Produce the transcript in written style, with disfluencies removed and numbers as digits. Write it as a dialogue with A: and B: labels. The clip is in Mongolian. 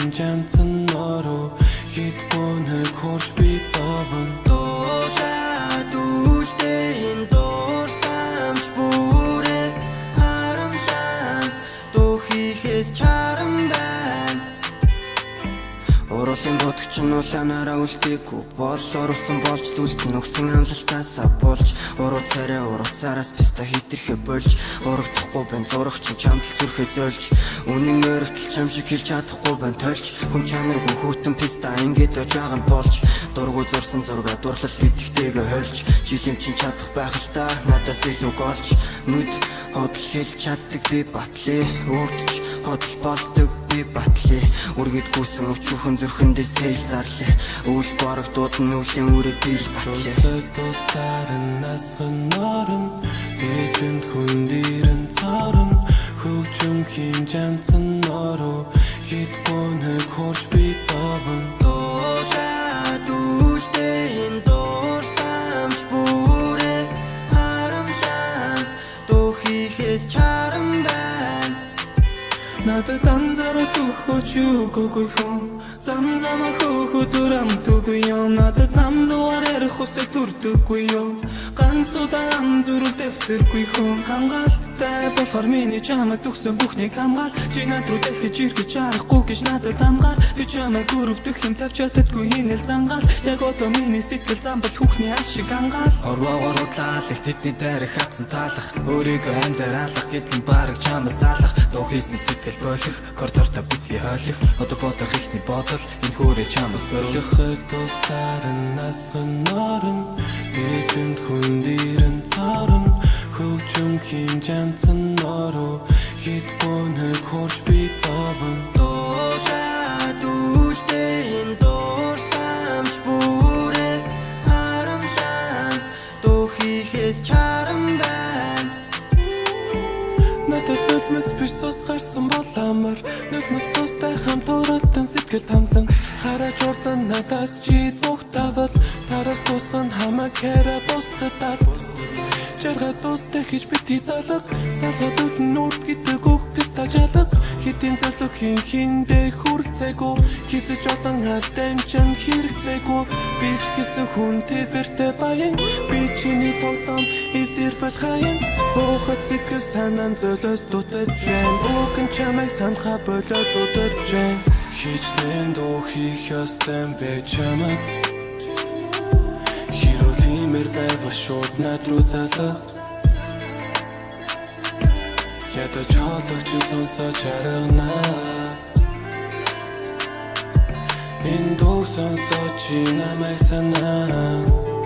A: янзан нороо хит бонхог хурж би зовон
B: Дуулаад үлдээ энэ дуурсамж бүрээ харамлан духихээс чарам байна. Уруулын бодогч нь улаанаараа үлдээгүй бол орсон болж л үлдэн өгсөн амлалтаасаа болж уруу царайаас писта хитэрхэ болж урагдахгүй байна зурагч нь чамдал зүрхээ зөөлж үнэн ойрогтол чам шиг хэлж чадахгүй байна тольж хүн чанаргүй хүүтэн писта ингээд ож байгаа нь болж дургу зурсан зургаа дурлал битгэхтэйгээ хольж жилийн чин чадах байх л та надаас илүү голж нүд hodл хэлж чаддаг би батлээ өөртч hodл болдог би батлээ үргэд гүйсэн өчүүхэн зүрхэндээ сэйл зарлаа үл борогдууд нь үлийн үрээ бийл батлээ
A: тустарын насган норон зэжэнд хүндирэн царан хөгжим хийн янзан нороо хит бонхог хурж би зовон
B: Дуулаад үлдээ энэ дуурсамж бүрээ харамлан духихээс чарам байна.
C: Надад анзаарах өгөөч үгүй хүн замзамаа хөөхөдөр амтгүй юм надад нам дуараар хүсэл төрдөггүй юм ганц удаан зүрх дэвтэргүй хүн хамгаалтай болохоор миний чамд төгсөн бүхнийг хамгаал чи над руу дахиж ирэх чарахгүй гэж надад хамгаал би чамайг өрөвдөх юм тавьж чаддаггүй хийнэл зангаал яг одоо миний сэтгэл замбал хүүхний аш шиг ангаал орвоогоор удлаал их тэдний дайрах хатсан таалах өөрийгөө амьдралах гэдэг нь бараг чамаас алах дуу хийсэн сэтгэл болох коридорта битгий хойлох одоо бодох ихний бодол энэ хөөрэ чамаас борлох
A: тустарын насган норон зэжэнд хүндирэн царан хөгжим хийн янзан нороо хит бонхог хурж би зовон
B: Дуулаад үлдээ энэ дуурсамж бүрээ харамлан духихээс чарам байна.
A: надаас нулимс биш цус гарсан бол амар нулимс цустай хамт уралдан сэтгэл тамлан хараач урлан надаас чи зүгтавал тараас тусган хамаг хэра бустад алт жаргал тустай хийж бити залга салгад үлэн нүрд гэдэг үгтэс тажалга хитийн залг хиндэ хүрцээгүү хисэж олон алдан чин хэрэгцээгүү бич гэсэн хүн тэвэртэй баян би чиний тоглоом эвдэрвэл хаян Бохот сэтгэл санаан золиос дутаж байна Бүгэн чамайг санахаа болоод дутаж байна Хичнээн дуу хийх ёстой бэ чамайг Хэрүүл имэр байвал шууд над руу залга Ядаж хоолойч сонсож аргана Энэ дуу сонсож чи намайг санаа